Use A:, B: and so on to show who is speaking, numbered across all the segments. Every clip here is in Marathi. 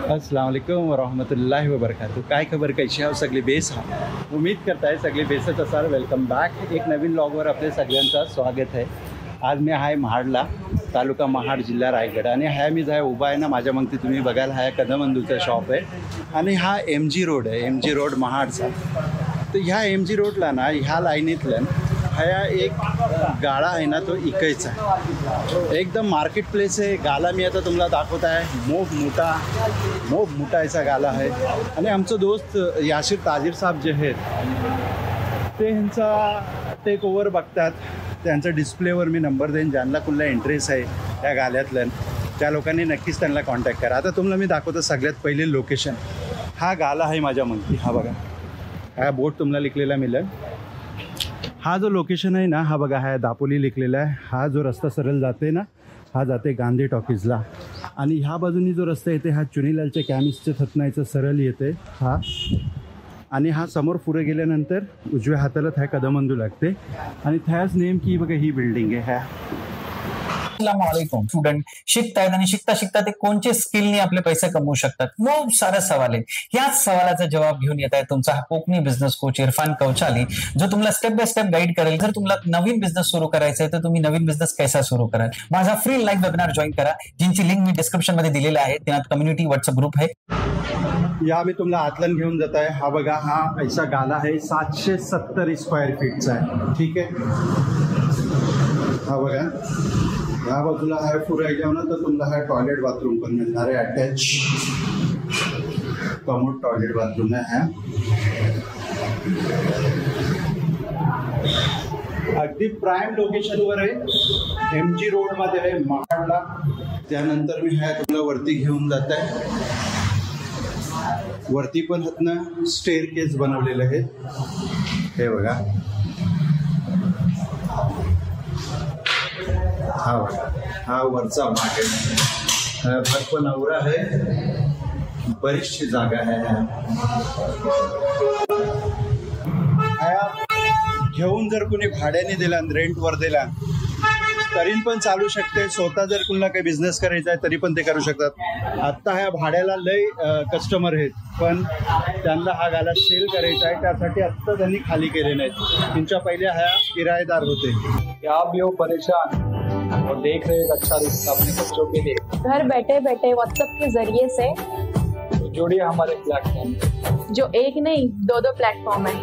A: अस्सलाम वालेकुम वरहमतुल्लाहि वबरकातुहू। काय खबर, कशी आहो सगळे बेस हा? उम्मीद करताय सगळे बेसच असाल। Welcome back. एक नवीन ब्लॉगवर आपले सगळ्यांचं स्वागत आहे। आज मी आहे महाडला, तालुका महाड, जिल्हा रायगड। आणि हा मी जाय उभा आहे ना माझ्या मग तुम्ही बघाल हा कदमंदूचा शॉप आहे आणि हा MG रोड आहे, MG रोड महाडचा। तर ह्या MG रोडला ना ह्या लाईनीतल्या हा एक गाळा आहे ना तो इकायचा आहे, एकदम मार्केट प्लेस आहे। गाला मी आता तुम्हाला दाखवत आहे, मोठ मोठा असा गाला आहे। आणि आमचं दोस्त याशिर ताजीर साहेब जे आहेत ते ह्यांचा टेक ओव्हर बघतात। त्यांच्या डिस्प्लेवर मी नंबर देईन, ज्यांना कुठला इंटरेस्ट आहे त्या गाल्यातल्या त्या लोकांनी नक्कीच त्यांना कॉन्टॅक्ट करा। आता तुम्हाला मी दाखवतो सगळ्यात पहिले लोकेशन। हा गाला आहे माझ्या मंगती, हा बघा, हा बोर्ड तुम्हाला लिखलेला मिळेल। हा जो लोकेशन आहे ना, हा बघा, हा दापोली लिखलेला आहे। हा जो रस्ता सरळ जाते ना, हा जाते गांधी टॉकीजला। आणि ह्या बाजूनी जो रस्ता येते हा चुनीलालच्या कॅमिस्टच्या थतनायचं सरळ येते हा। आणि हा समोर पुढे गेल्यानंतर उजव्या हाताला त्या कदमंदू लागते आणि त्याच नेमकी बघा ही बिल्डिंग आहे। ह्या
B: अस्सलामुअलैकुम। स्टूडेंट शिकतायत आणि शिकता शिकता ते कोणचे स्किलने आपले पैसे कमवू शकतात, खूप सारे सवाल आहेत। याच सवालाचा जवाब घेऊन येत आहे तुमचा हा कोकणी बिझनेस कोच इरफान कौचाली, जो तुम्हाला स्टेप बाय स्टेप गाईड करेल। जर तुम्हाला नवीन बिझनेस सुरू करायचा आहे तर तुम्ही नवीन बिझनेस कसा सुरू कराल। माझा फ्री लाईव्ह वेबिनार जॉईन करा, जिंची लिंक मी डिस्क्रिप्शन मध्ये दिलेली आहे। त्यात कम्युनिटी व्हॉट्सअप ग्रुप आहे।
A: या मी तुम्हाला आतलन घेऊन जात आहे। हा बघा, हा ऐसा गाला आहे 770 स्क्वेअर फीटचा आहे, ठीक आहे। हा बघा, ह्या बाजूला आहे पुढे गेलो ना तर तुम्हाला हा टॉयलेट बाथरूम पण मिळणार आहे, अटॅच कमोड टॉयलेट बाथरूम आहे। अगदी प्राईम लोकेशनवर आहे, MG रोडमध्ये आहे महाडला। त्यानंतर मी ह्या तुम्हाला वरती घेऊन जात आहे। वरती पण हातनं स्टेअर केस बनवलेले आहेत, हे बघा, हा बघा, हा वरचा भाग आहे। भरपूर नवरा आहे, बरीचशी जागा आहे। घेऊन जर कोणी भाड्याने दिला, रेंटवर दिला तरी पण चालू शकते। स्वतः जर कुणाला काही बिझनेस करायचा आहे तरी पण ते करू शकतात। आत्ता ह्या भाड्याला लय कस्टमर आहेत, पण त्यांना हा गाला सेल करायचा आहे, त्यासाठी आत्ता त्यांनी खाली केले नाहीत। तुमच्या पहिले ह्या किराएदार होते।
C: आप भी हो परेशान और देख रहे एक अच्छा रिश्ता अपने बच्चों के लिए,
D: घर बैठे बैठे व्हाट्सएप के जरिए से
C: तो जुड़िए हमारे प्लेटफॉर्म,
D: जो एक नहीं 2 प्लेटफॉर्म है,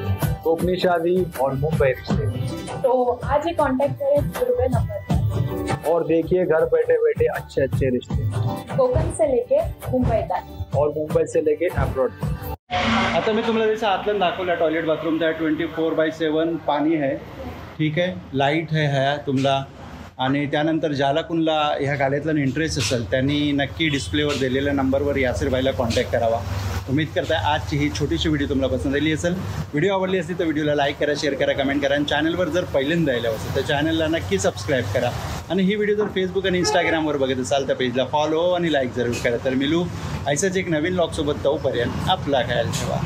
C: कोकनी शादी और मुंबई रिश्ते।
D: तो आज ही कांटेक्ट करें रुपए नंबर
C: और देखिए घर बैठे बैठे अच्छे अच्छे रिश्ते,
D: कोकण से लेके मुंबई तक
C: और मुंबई से लेके अब्रॉड।
A: आता मी तुम्हाला जसं आतलं दाखवलं टॉयलेट बाथरूमचा 24/7 पाणी आहे, ठीक आहे, लाईट आहे ह्या तुम्हाला। आणि त्यानंतर ज्याला कुणाला ह्या गाड्यातला इंटरेस्ट असेल त्यांनी नक्की डिस्प्लेवर दिलेल्या नंबरवर यासिर भाईला कॉन्टॅक्ट करावा। उम्मीद करताय आजची ही छोटीशी व्हिडिओ तुम्हाला पसंत आली असेल। व्हिडिओ आवडली असेल तर व्हिडिओला लाईक करा, शेअर करा, कमेंट करा। आणि चॅनलवर जर पहिल्यांदा आलं असेल तर चॅनलला नक्की सबस्क्राईब करा। आणि ही व्हिडिओ जर फेसबुक आणि इंस्टाग्रामवर बघत असाल तर पेजला फॉलो आणि लाईक जरूर करा। तर मिळू असाच एक नवीन ब्लॉगसोबत, तोपर्यंत आपला ख्याल ठेवा।